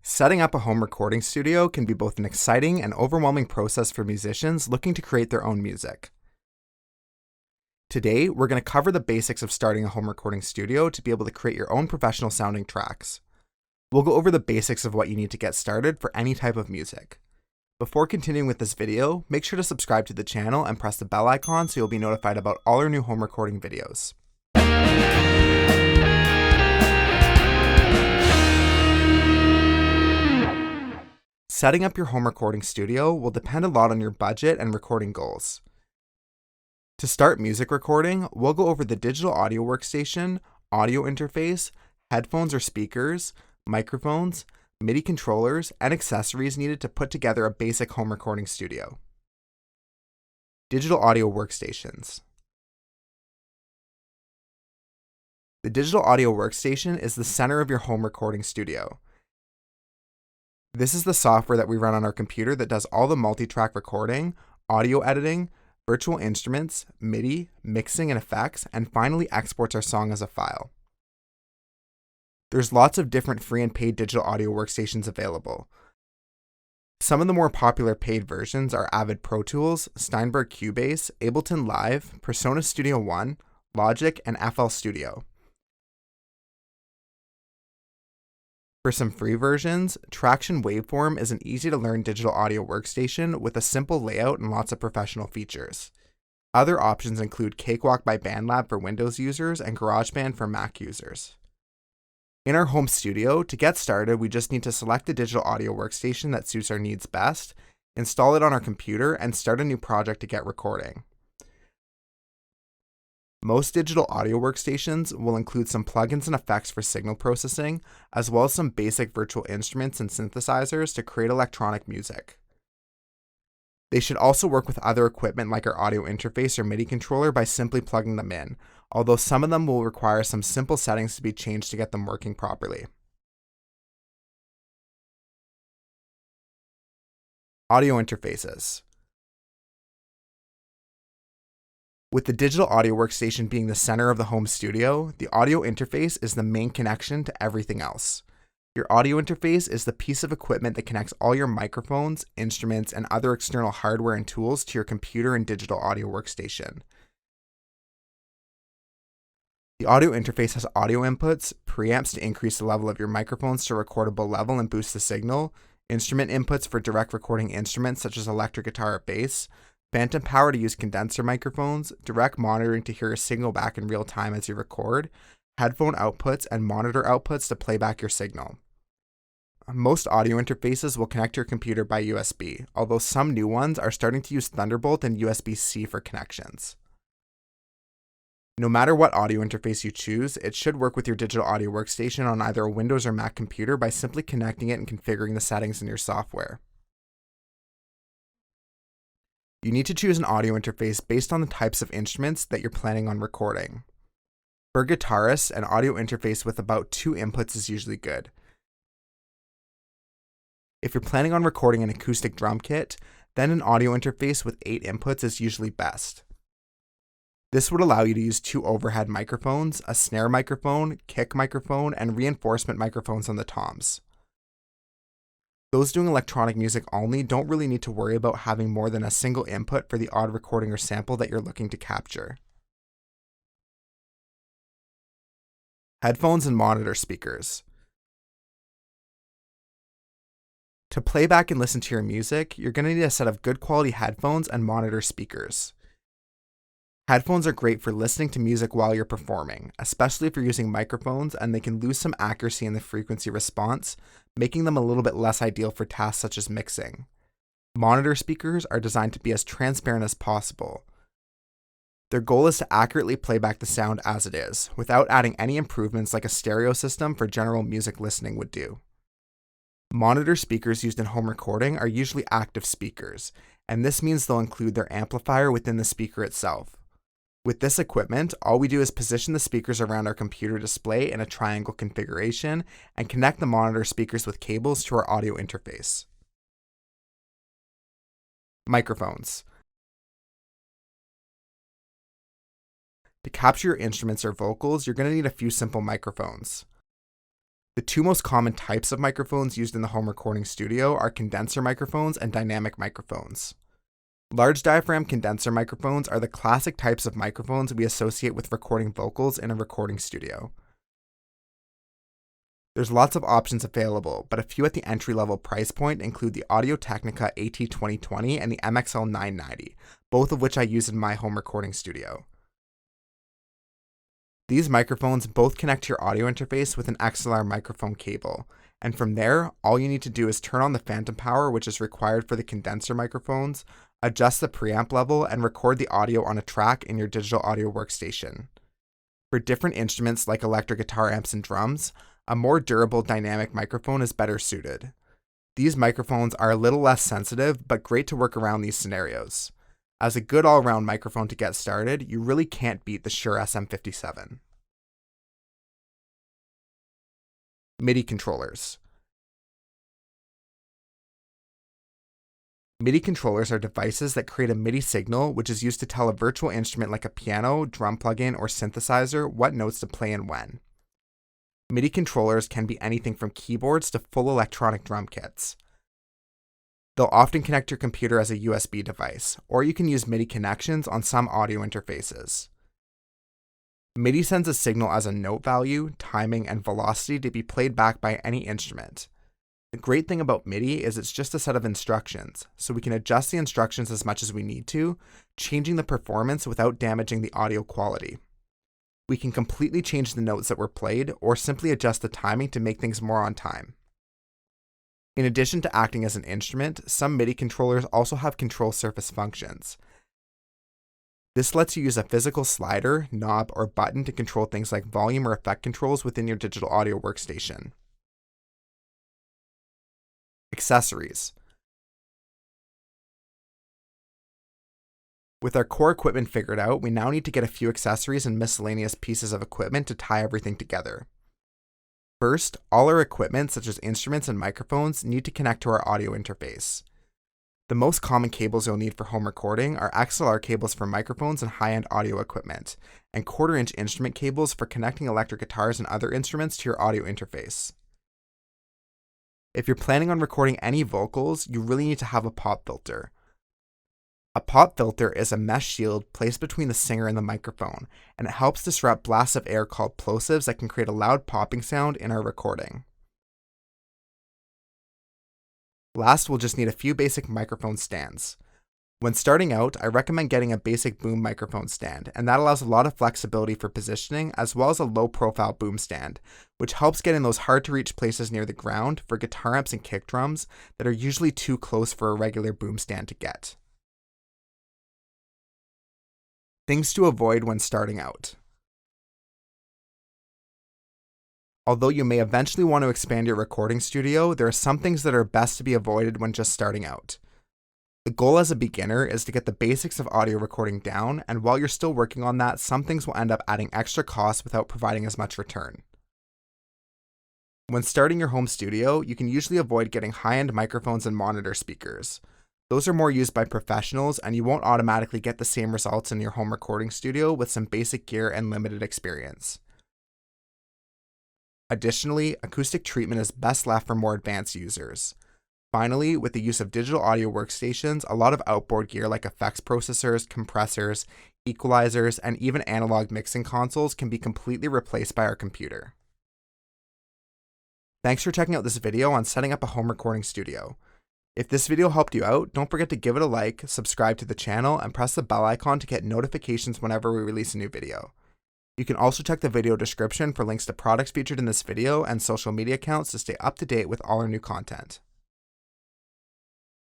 Setting up a home recording studio can be both an exciting and overwhelming process for musicians looking to create their own music. Today, we're going to cover the basics of starting a home recording studio to be able to create your own professional sounding tracks. We'll go over the basics of what you need to get started for any type of music. Before continuing with this video, make sure to subscribe to the channel and press the bell icon so you'll be notified about all our new home recording videos. Setting up your home recording studio will depend a lot on your budget and recording goals. To start music recording, we'll go over the digital audio workstation, audio interface, headphones or speakers, microphones, MIDI controllers, and accessories needed to put together a basic home recording studio. Digital audio workstations. The digital audio workstation is the center of your home recording studio. This is the software that we run on our computer that does all the multi-track recording, audio editing, virtual instruments, MIDI, mixing and effects, and finally exports our song as a file. There's lots of different free and paid digital audio workstations available. Some of the more popular paid versions are Avid Pro Tools, Steinberg Cubase, Ableton Live, Persona Studio One, Logic, and FL Studio. For some free versions, Traction Waveform is an easy-to-learn digital audio workstation with a simple layout and lots of professional features. Other options include Cakewalk by BandLab for Windows users and GarageBand for Mac users. In our home studio, to get started, we just need to select the digital audio workstation that suits our needs best, install it on our computer, and start a new project to get recording. Most digital audio workstations will include some plugins and effects for signal processing, as well as some basic virtual instruments and synthesizers to create electronic music. They should also work with other equipment like our audio interface or MIDI controller by simply plugging them in, although some of them will require some simple settings to be changed to get them working properly. Audio interfaces. With the digital audio workstation being the center of the home studio, the audio interface is the main connection to everything else. Your audio interface is the piece of equipment that connects all your microphones, instruments, and other external hardware and tools to your computer and digital audio workstation. The audio interface has audio inputs, preamps to increase the level of your microphones to a recordable level and boost the signal, instrument inputs for direct recording instruments such as electric guitar or bass, phantom power to use condenser microphones, direct monitoring to hear a signal back in real time as you record, headphone outputs, and monitor outputs to play back your signal. Most audio interfaces will connect to your computer by USB, although some new ones are starting to use Thunderbolt and USB-C for connections. No matter what audio interface you choose, it should work with your digital audio workstation on either a Windows or Mac computer by simply connecting it and configuring the settings in your software. You need to choose an audio interface based on the types of instruments that you're planning on recording. For guitarists, an audio interface with about 2 inputs is usually good. If you're planning on recording an acoustic drum kit, then an audio interface with 8 inputs is usually best. This would allow you to use 2 overhead microphones, a snare microphone, kick microphone, and reinforcement microphones on the toms. Those doing electronic music only don't really need to worry about having more than a single input for the odd recording or sample that you're looking to capture. Headphones and monitor speakers. To play back and listen to your music, you're going to need a set of good quality headphones and monitor speakers. Headphones are great for listening to music while you're performing, especially if you're using microphones and they can lose some accuracy in the frequency response, making them a little bit less ideal for tasks such as mixing. Monitor speakers are designed to be as transparent as possible. Their goal is to accurately play back the sound as it is, without adding any improvements like a stereo system for general music listening would do. Monitor speakers used in home recording are usually active speakers, and this means they'll include their amplifier within the speaker itself. With this equipment, all we do is position the speakers around our computer display in a triangle configuration and connect the monitor speakers with cables to our audio interface. Microphones. To capture your instruments or vocals, you're going to need a few simple microphones. The two most common types of microphones used in the home recording studio are condenser microphones and dynamic microphones. Large diaphragm condenser microphones are the classic types of microphones we associate with recording vocals in a recording studio. There's lots of options available, but a few at the entry-level price point include the Audio-Technica AT2020 and the MXL 990, both of which I use in my home recording studio. These microphones both connect to your audio interface with an XLR microphone cable, and from there, all you need to do is turn on the phantom power, which is required for the condenser microphones, adjust the preamp level, and record the audio on a track in your digital audio workstation. For different instruments like electric guitar amps and drums, a more durable dynamic microphone is better suited. These microphones are a little less sensitive, but great to work around these scenarios. As a good all-around microphone to get started, you really can't beat the Shure SM57. MIDI controllers. MIDI controllers are devices that create a MIDI signal which is used to tell a virtual instrument like a piano, drum plugin, or synthesizer what notes to play and when. MIDI controllers can be anything from keyboards to full electronic drum kits. They'll often connect your computer as a USB device, or you can use MIDI connections on some audio interfaces. MIDI sends a signal as a note value, timing, and velocity to be played back by any instrument. The great thing about MIDI is it's just a set of instructions, so we can adjust the instructions as much as we need to, changing the performance without damaging the audio quality. We can completely change the notes that were played, or simply adjust the timing to make things more on time. In addition to acting as an instrument, some MIDI controllers also have control surface functions. This lets you use a physical slider, knob, or button to control things like volume or effect controls within your digital audio workstation. Accessories. With our core equipment figured out, we now need to get a few accessories and miscellaneous pieces of equipment to tie everything together. First, all our equipment, such as instruments and microphones, need to connect to our audio interface. The most common cables you'll need for home recording are XLR cables for microphones and high-end audio equipment, and quarter-inch instrument cables for connecting electric guitars and other instruments to your audio interface. If you're planning on recording any vocals, you really need to have a pop filter. A pop filter is a mesh shield placed between the singer and the microphone, and it helps disrupt blasts of air called plosives that can create a loud popping sound in our recording. Last, we'll just need a few basic microphone stands. When starting out, I recommend getting a basic boom microphone stand, and that allows a lot of flexibility for positioning, as well as a low-profile boom stand, which helps get in those hard-to-reach places near the ground for guitar amps and kick drums that are usually too close for a regular boom stand to get. Things to avoid when starting out. Although you may eventually want to expand your recording studio, there are some things that are best to be avoided when just starting out. The goal as a beginner is to get the basics of audio recording down, and while you're still working on that, some things will end up adding extra costs without providing as much return. When starting your home studio, you can usually avoid getting high-end microphones and monitor speakers. Those are more used by professionals, and you won't automatically get the same results in your home recording studio with some basic gear and limited experience. Additionally, acoustic treatment is best left for more advanced users. Finally, with the use of digital audio workstations, a lot of outboard gear like effects processors, compressors, equalizers, and even analog mixing consoles can be completely replaced by our computer. Thanks for checking out this video on setting up a home recording studio. If this video helped you out, don't forget to give it a like, subscribe to the channel, and press the bell icon to get notifications whenever we release a new video. You can also check the video description for links to products featured in this video and social media accounts to stay up to date with all our new content.